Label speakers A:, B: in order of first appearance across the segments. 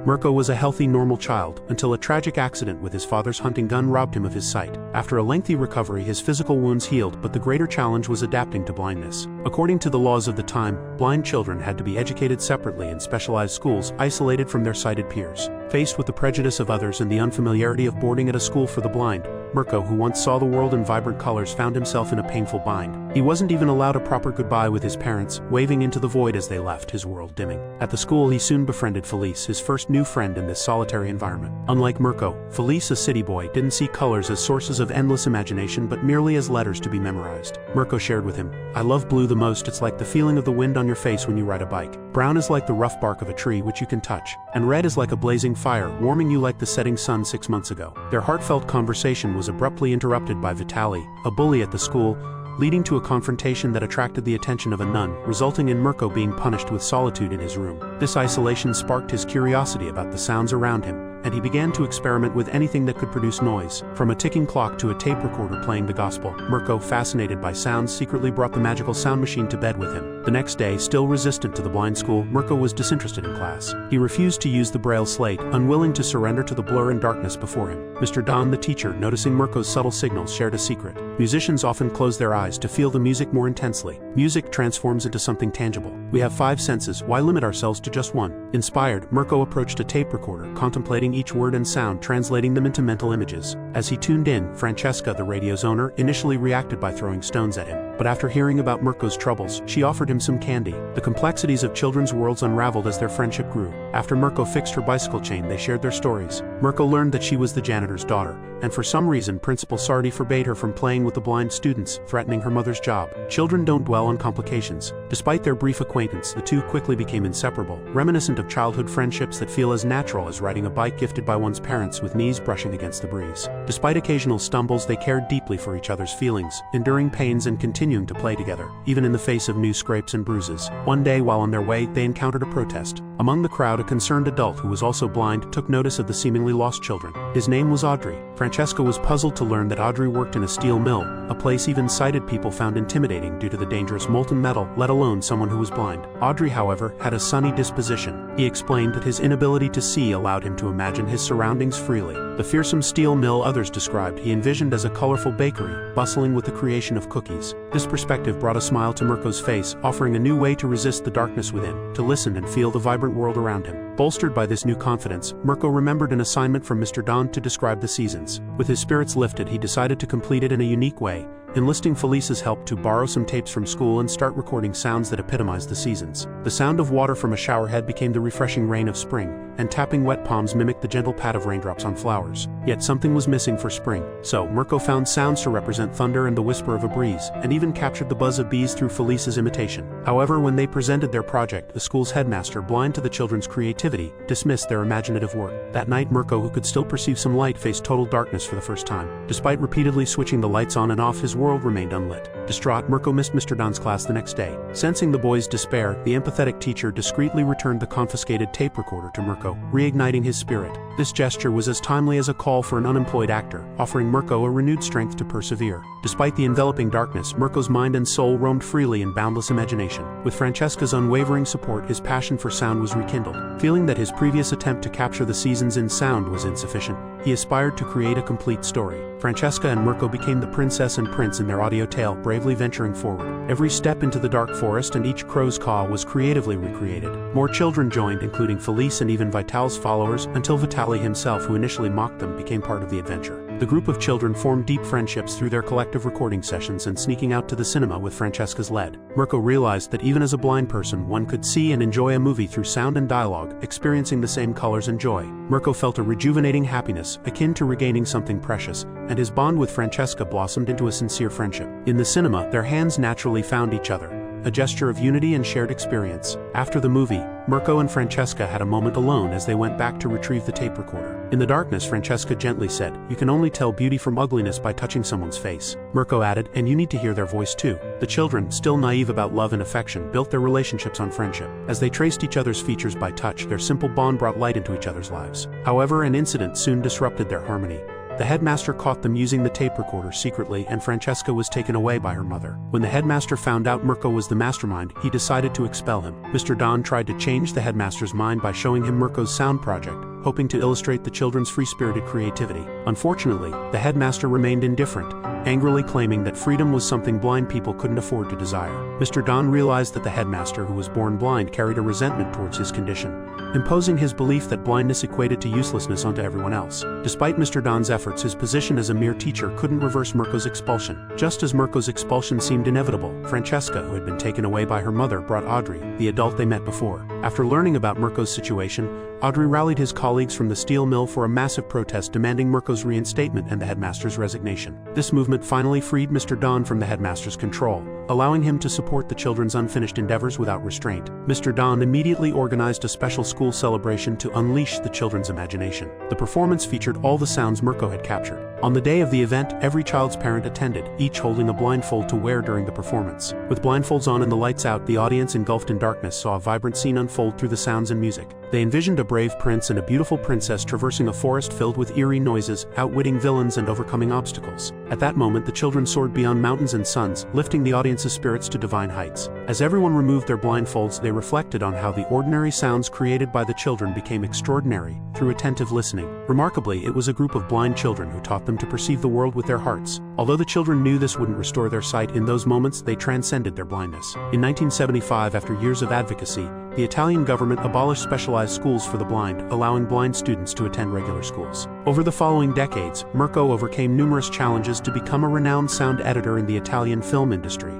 A: Mirko was a healthy, normal child, until a tragic accident with his father's hunting gun robbed him of his sight. After a lengthy recovery, his physical wounds healed, but the greater challenge was adapting to blindness. According to the laws of the time, blind children had to be educated separately in specialized schools, isolated from their sighted peers. Faced with the prejudice of others and the unfamiliarity of boarding at a school for the blind, Mirko, who once saw the world in vibrant colors, found himself in a painful bind. He wasn't even allowed a proper goodbye with his parents, waving into the void as they left, his world dimming. At the school, he soon befriended Felice, his first new friend in this solitary environment. Unlike Mirko, Felice, a city boy, didn't see colors as sources of endless imagination but merely as letters to be memorized. Mirko shared with him, "I love blue the most. It's like the feeling of the wind on your face when you ride a bike. Brown is like the rough bark of a tree which you can touch. And red is like a blazing fire, warming you like the setting sun 6 months ago." Their heartfelt conversation was abruptly interrupted by Vitaly, a bully at the school, leading to a confrontation that attracted the attention of a nun, resulting in Mirko being punished with solitude in his room. This isolation sparked his curiosity about the sounds around him, and he began to experiment with anything that could produce noise. From a ticking clock to a tape recorder playing the gospel, Mirko, fascinated by sounds, secretly brought the magical sound machine to bed with him. The next day, still resistant to the blind school, Mirko was disinterested in class. He refused to use the braille slate, unwilling to surrender to the blur and darkness before him. Mr. Don, the teacher, noticing Mirko's subtle signals, shared a secret. Musicians often close their eyes to feel the music more intensely. Music transforms into something tangible. We have 5 senses, why limit ourselves to just one? Inspired, Mirko approached a tape recorder, contemplating each word and sound, translating them into mental images. As he tuned in, Francesca, the radio's owner, initially reacted by throwing stones at him. But after hearing about Mirko's troubles, she offered him some candy. The complexities of children's worlds unraveled as their friendship grew. After Mirko fixed her bicycle chain, they shared their stories. Mirko learned that she was the janitor's daughter, and for some reason Principal Sardi forbade her from playing with the blind students, threatening her mother's job. Children don't dwell on complications. Despite their brief acquaintance, the two quickly became inseparable, reminiscent of childhood friendships that feel as natural as riding a bike gifted by one's parents with knees brushing against the breeze. Despite occasional stumbles, they cared deeply for each other's feelings, enduring pains and continuing to play together, even in the face of new scrapes and bruises. One day, while on their way, they encountered a protest. Among the crowd, a concerned adult who was also blind took notice of the seemingly lost children. His name was Audrey. Francesca was puzzled to learn that Audrey worked in a steel mill, a place even sighted people found intimidating due to the dangerous molten metal, let alone someone who was blind. Audrey, however, had a sunny disposition. He explained that his inability to see allowed him to imagine his surroundings freely. The fearsome steel mill others described he envisioned as a colorful bakery, bustling with the creation of cookies. This perspective brought a smile to Mirko's face, offering a new way to resist the darkness within, to listen and feel the vibrant world around him. Bolstered by this new confidence, Mirko remembered an assignment from Mr. Don to describe the seasons. With his spirits lifted, he decided to complete it in a unique way, enlisting Felice's help to borrow some tapes from school and start recording sounds that epitomized the seasons. The sound of water from a showerhead became the refreshing rain of spring, and tapping wet palms mimicked the gentle pat of raindrops on flowers. Yet something was missing for spring. So, Mirko found sounds to represent thunder and the whisper of a breeze, and even captured the buzz of bees through Felice's imitation. However, when they presented their project, the school's headmaster, blind to the children's creativity, dismissed their imaginative work. That night, Mirko, who could still perceive some light, faced total darkness for the first time. Despite repeatedly switching the lights on and off, his world remained unlit. Distraught, Mirko missed Mr. Don's class the next day. Sensing the boy's despair, the empathetic teacher discreetly returned the confiscated tape recorder to Mirko, reigniting his spirit. This gesture was as timely as a call for an unemployed actor, offering Mirko a renewed strength to persevere. Despite the enveloping darkness, Mirko's mind and soul roamed freely in boundless imagination. With Francesca's unwavering support, his passion for sound was rekindled. Feeling that his previous attempt to capture the seasons in sound was insufficient, he aspired to create a complete story. Francesca and Mirko became the princess and prince in their audio tale, bravely venturing forward. Every step into the dark forest and each crow's caw was creatively recreated. More children joined, including Felice and even Vital's followers, until Vitaly himself, who initially mocked them, became part of the adventure. The group of children formed deep friendships through their collective recording sessions and sneaking out to the cinema with Francesca's lead. Mirko realized that even as a blind person, one could see and enjoy a movie through sound and dialogue, experiencing the same colors and joy. Mirko felt a rejuvenating happiness, akin to regaining something precious, and his bond with Francesca blossomed into a sincere friendship. In the cinema, their hands naturally found each other, a gesture of unity and shared experience. After the movie, Mirko and Francesca had a moment alone as they went back to retrieve the tape recorder. In the darkness, Francesca gently said, "You can only tell beauty from ugliness by touching someone's face." Mirko added, "And you need to hear their voice too." The children, still naive about love and affection, built their relationships on friendship. As they traced each other's features by touch, their simple bond brought light into each other's lives. However, an incident soon disrupted their harmony. The headmaster caught them using the tape recorder secretly, and Francesca was taken away by her mother. When the headmaster found out Mirko was the mastermind, he decided to expel him. Mr. Don tried to change the headmaster's mind by showing him Mirko's sound project, hoping to illustrate the children's free-spirited creativity. Unfortunately, the headmaster remained indifferent, angrily claiming that freedom was something blind people couldn't afford to desire. Mr. Don realized that the headmaster, who was born blind, carried a resentment towards his condition, imposing his belief that blindness equated to uselessness onto everyone else. Despite Mr. Don's efforts, his position as a mere teacher couldn't reverse Mirko's expulsion. Just as Mirko's expulsion seemed inevitable, Francesca, who had been taken away by her mother, brought Audrey, the adult they met before. After learning about Mirko's situation, Audrey rallied his colleagues from the steel mill for a massive protest demanding Mirko's reinstatement and the headmaster's resignation. This movement finally freed Mr. Don from the headmaster's control, allowing him to support the children's unfinished endeavors without restraint. Mr. Don immediately organized a special school celebration to unleash the children's imagination. The performance featured all the sounds Mirko had captured. On the day of the event, every child's parent attended, each holding a blindfold to wear during the performance. With blindfolds on and the lights out, the audience, engulfed in darkness, saw a vibrant scene unfold through the sounds and music. They envisioned a brave prince and a beautiful princess traversing a forest filled with eerie noises, outwitting villains and overcoming obstacles. At that moment, the children soared beyond mountains and suns, lifting the audience's spirits to divine heights. As everyone removed their blindfolds, they reflected on how the ordinary sounds created by the children became extraordinary through attentive listening. Remarkably, it was a group of blind children who taught them to perceive the world with their hearts. Although the children knew this wouldn't restore their sight, in those moments they transcended their blindness. In 1975, after years of advocacy, the Italian government abolished specialized schools for the blind, allowing blind students to attend regular schools. Over the following decades, Mirko overcame numerous challenges to become a renowned sound editor in the Italian film industry,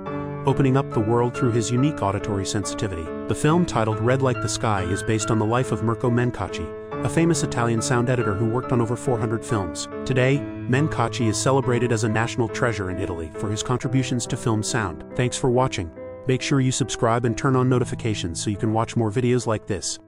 A: opening up the world through his unique auditory sensitivity. The film, titled Red Like the Sky, is based on the life of Mirko Mencacci, a famous Italian sound editor who worked on over 400 films. Today, Mencacci is celebrated as a national treasure in Italy for his contributions to film sound. Thanks for watching. Make sure you subscribe and turn on notifications so you can watch more videos like this.